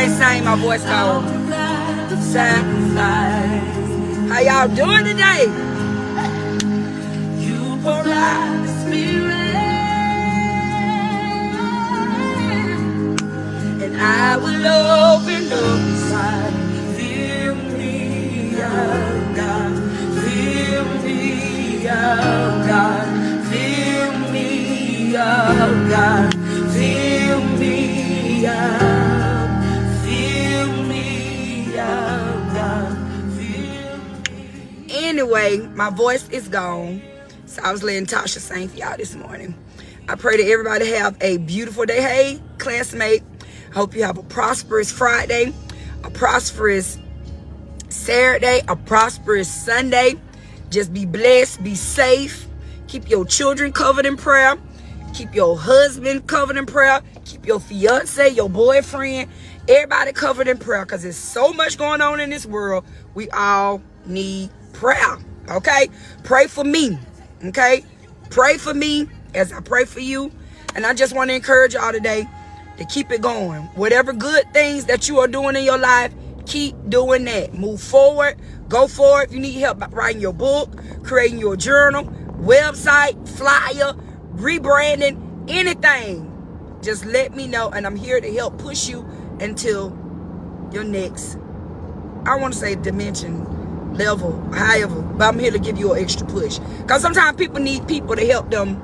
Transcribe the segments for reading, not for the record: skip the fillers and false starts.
can't sing, my voice gone. Sacrifice. How y'all doing today? You pour out the Spirit, and I will open up inside. Fill me up, God. Fill me up, God. Fill me up, God. Fill me up. Fill me up, God. Fill me. Anyway, my voice is gone, so I was letting Tasha sing for y'all this morning. I pray that everybody have a beautiful day. Hey, classmate, I hope you have a prosperous Friday, a prosperous Saturday, a prosperous Sunday. Just be blessed, be safe. Keep your children covered in prayer. Keep your husband covered in prayer. Keep your fiance, your boyfriend, everybody covered in prayer, because there's so much going on in this world. We all need prayer, okay? Pray for me, okay? Pray for me as I pray for you. And I just want to encourage y'all today to keep it going. Whatever good things that you are doing in your life, keep doing that. Move forward. Go forward. If you need help writing your book, creating your journal, website, flyer, rebranding, anything, just let me know, and I'm here to help push you until your next, I want to say dimension, level, however, but I'm here to give you an extra push, because sometimes people need people to help them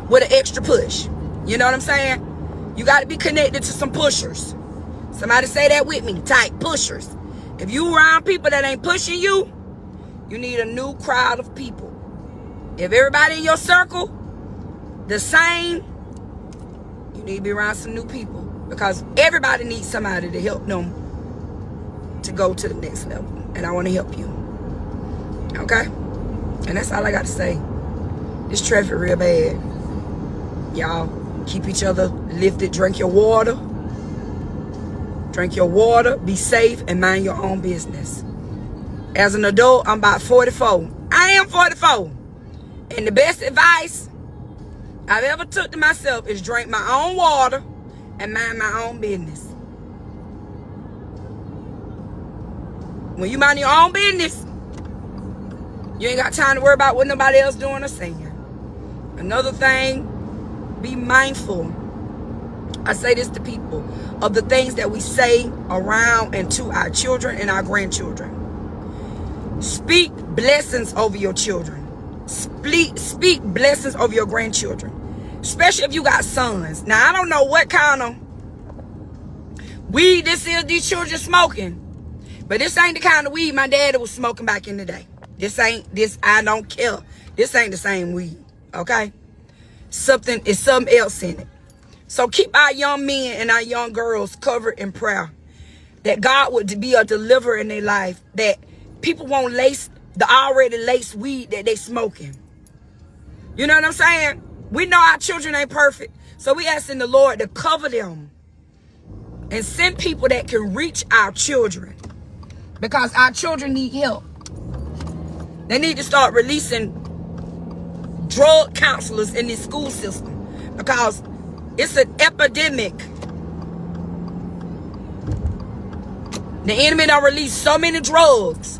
with an extra push. You know what I'm saying? You got to be connected to some pushers. Somebody say that with me, type pushers. If you around people that ain't pushing you, you need a new crowd of people. If everybody in your circle the same, you need to be around some new people, because everybody needs somebody to help them to go to the next level. And I want to help you. Okay? And that's all I got to say. This traffic real bad. Y'all keep each other lifted. Drink your water. Drink your water. Be safe and mind your own business. As an adult, I'm about 44. I am 44. And the best advice I've ever took to myself is drink my own water and mind my own business. When you mind your own business, you ain't got time to worry about what nobody else doing or saying. Another thing, be mindful. I say this to people, of the things that we say around and to our children and our grandchildren. Speak blessings over your children. Speak blessings over your grandchildren, especially if you got sons. Now, I don't know what kind of weed this is these children smoking, but this ain't the kind of weed my daddy was smoking back in the day. I don't care. This ain't the same weed, okay? Something else in it. So keep our young men and our young girls covered in prayer, that God would be a deliverer in their life, that people won't lace the already laced weed that they smoking. You know what I'm saying? We know our children ain't perfect, so we asking the Lord to cover them and send people that can reach our children, because our children need help. They need to start releasing drug counselors in this school system, because it's an epidemic. The enemy done released so many drugs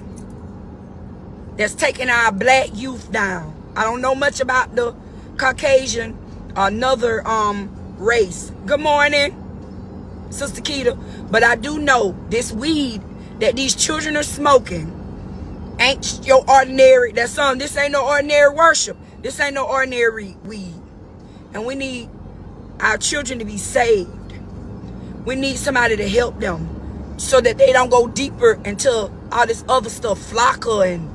that's taking our black youth down. I don't know much about the Caucasian or another race. Good morning, Sister Keita. But I do know this weed that these children are smoking ain't your ordinary. This ain't no ordinary worship. This ain't no ordinary weed. And we need our children to be saved. We need somebody to help them so that they don't go deeper into all this other stuff, Flocka and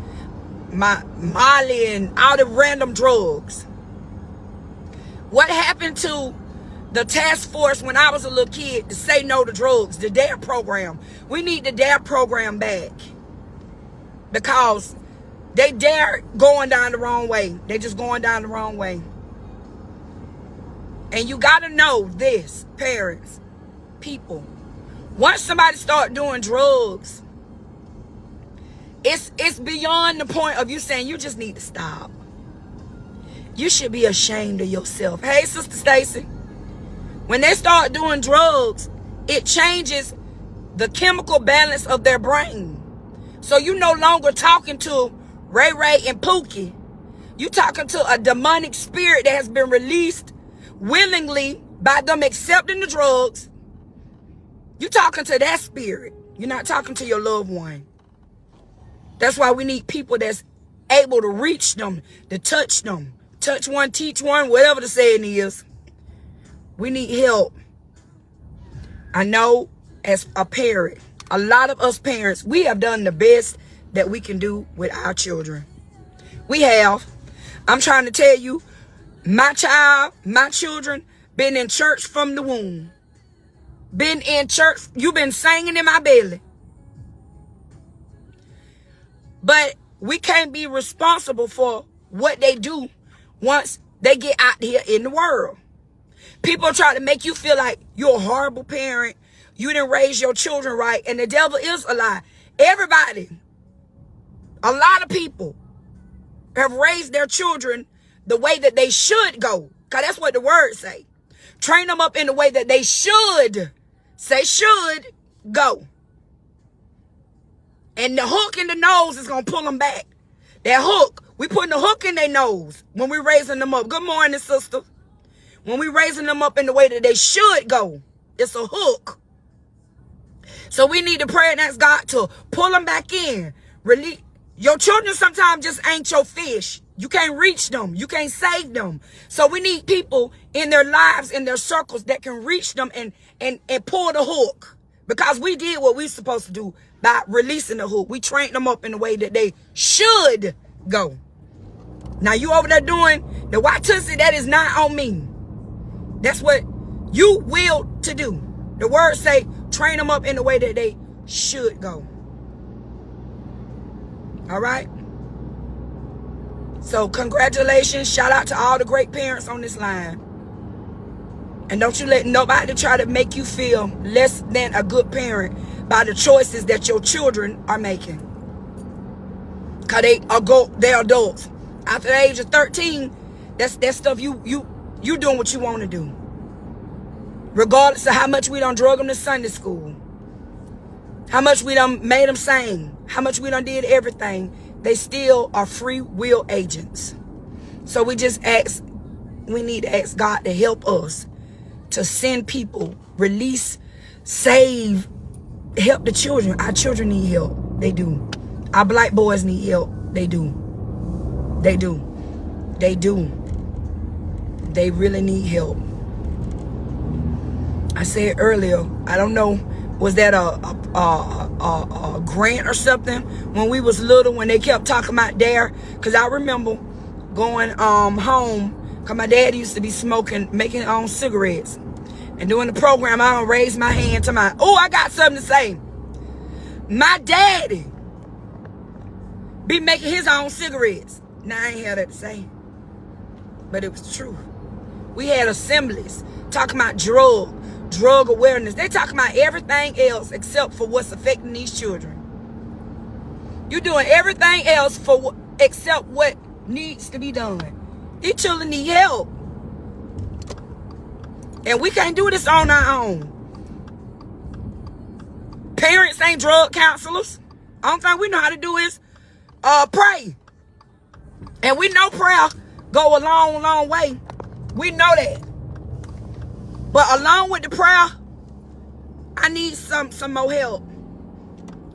Molly and all the random drugs. What happened to the task force when I was a little kid to say no to drugs, the DARE program? We need the DARE program back, because they dare going down the wrong way. They just going down the wrong way. And you got to know this, parents, people. Once somebody start doing drugs, it's beyond the point of you saying you just need to stop. You should be ashamed of yourself. Hey, Sister Stacy. When they start doing drugs, it changes the chemical balance of their brain. So you no longer talking to Ray Ray and Pookie. You talking to a demonic spirit that has been released willingly by them accepting the drugs. You talking to that spirit. You're not talking to your loved one. That's why we need people that's able to reach them, to touch them. Touch one, teach one, whatever the saying is. We need help. I know as a parent, a lot of us parents, we have done the best that we can do with our children. We have. I'm trying to tell you, my child, my children, been in church from the womb. Been in church. You've been singing in my belly. But we can't be responsible for what they do once they get out here in the world. People try to make you feel like you're a horrible parent. You didn't raise your children right. And the devil is a lie. Everybody, a lot of people have raised their children the way that they should go. Because that's what the word say. Train them up in the way that they should. Say should go. And the hook in the nose is going to pull them back. That hook. We putting the hook in their nose when we raising them up. Good morning, sister. When we raising them up in the way that they should go. It's a hook. So we need to pray and ask God to pull them back in. Release. Your children sometimes just ain't your fish. You can't reach them. You can't save them. So we need people in their lives, in their circles that can reach them and pull the hook. Because we did what we're supposed to do by releasing the hook. We trained them up in the way that they should go. Now you over there doing the Watusi, that is not on me. That's what you will to do. The word say, train them up in the way that they should go. All right? So congratulations. Shout out to all the great parents on this line. And don't you let nobody try to make you feel less than a good parent by the choices that your children are making. Because they're adults. After the age of 13, that's stuff you doing what you want to do. Regardless of how much we done drug them to Sunday school. How much we done made them sing. How much we done did everything. They still are free will agents. So we need to ask God to help us to send people, release, save, help the children. Our children need help. They do. Our black boys need help. They do. They do. They do. They really need help. I said earlier, I don't know, was that a grant or something when we was little, when they kept talking about there? Because I remember going home, because my dad used to be smoking, making his own cigarettes. And during the program, I don't raise my hand to my, oh, I got something to say. My daddy be making his own cigarettes. Now, I ain't had that to say. But it was true. We had assemblies talking about drug awareness. They talking about everything else except for what's affecting these children. You doing everything else except what needs to be done. These children need help. And we can't do this on our own. Parents ain't drug counselors. Only thing we know how to do is pray. And we know prayer go a long, long way. We know that. But along with the prayer, I need some more help.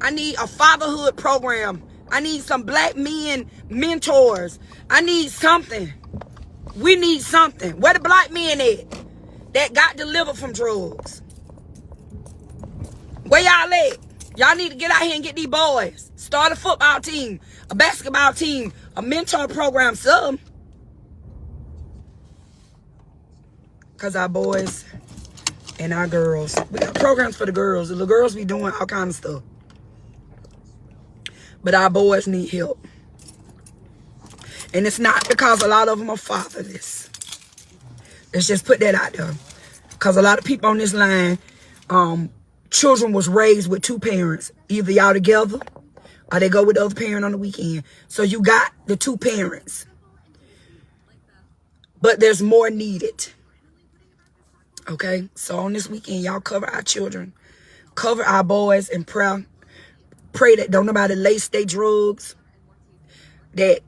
I need a fatherhood program. I need some black men mentors. I need something. We need something. Where the black men at that got delivered from drugs? Where y'all at? Y'all need to get out here and get these boys. Start a football team, a basketball team, a mentor program, something. Because our boys and our girls, we got programs for the girls. The little girls be doing all kinds of stuff. But our boys need help. And it's not because a lot of them are fatherless. Let's just put that out there. Because a lot of people on this line, children was raised with two parents. Either y'all together or they go with the other parent on the weekend. So you got the two parents. But there's more needed. Okay? So on this weekend, y'all cover our children. Cover our boys in prayer. Pray that don't nobody lace their drugs. That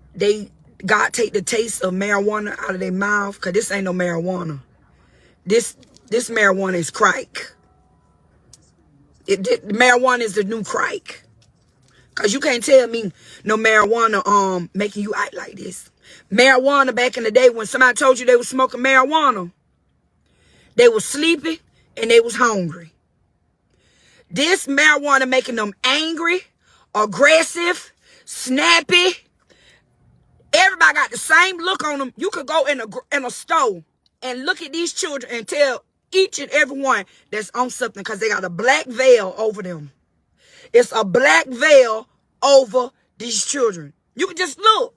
God take the taste of marijuana out of their mouth. Because this ain't no marijuana. This marijuana is crack. Marijuana is the new crack. Because you can't tell me no marijuana making you act like this. Marijuana back in the day when somebody told you they was smoking marijuana, they was sleepy and they was hungry. This marijuana making them angry, aggressive, snappy. Everybody got the same look on them. You could go in a store and look at these children and tell each and every one that's on something because they got a black veil over them. It's a black veil over these children. You can just look.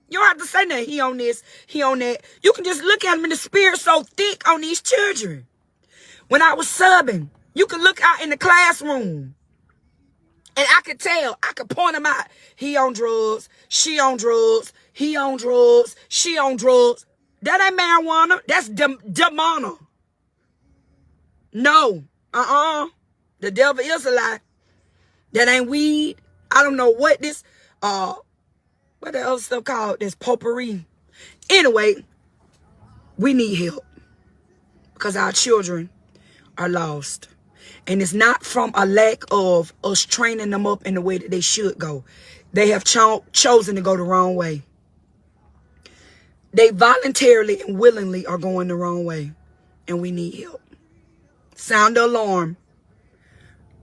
You don't have to say nothing. He on this, he on that. You can just look at them in the spirit so thick on these children. When I was subbing, you can look out in the classroom. And I could tell, I could point them out. He on drugs, she on drugs, he on drugs, she on drugs. That ain't marijuana. That's demona. No. The devil is a lie. That ain't weed. I don't know what this, what the other stuff called? This potpourri. Anyway, we need help. Because our children are lost. And it's not from a lack of us training them up in the way that they should go. They have chosen to go the wrong way. They voluntarily and willingly are going the wrong way. And we need help. Sound the alarm.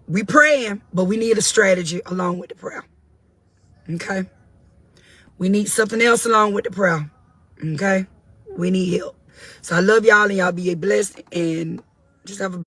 We praying, but we need a strategy along with the prayer. Okay? We need something else along with the prayer. Okay? We need help. So I love y'all and y'all be blessed and just have a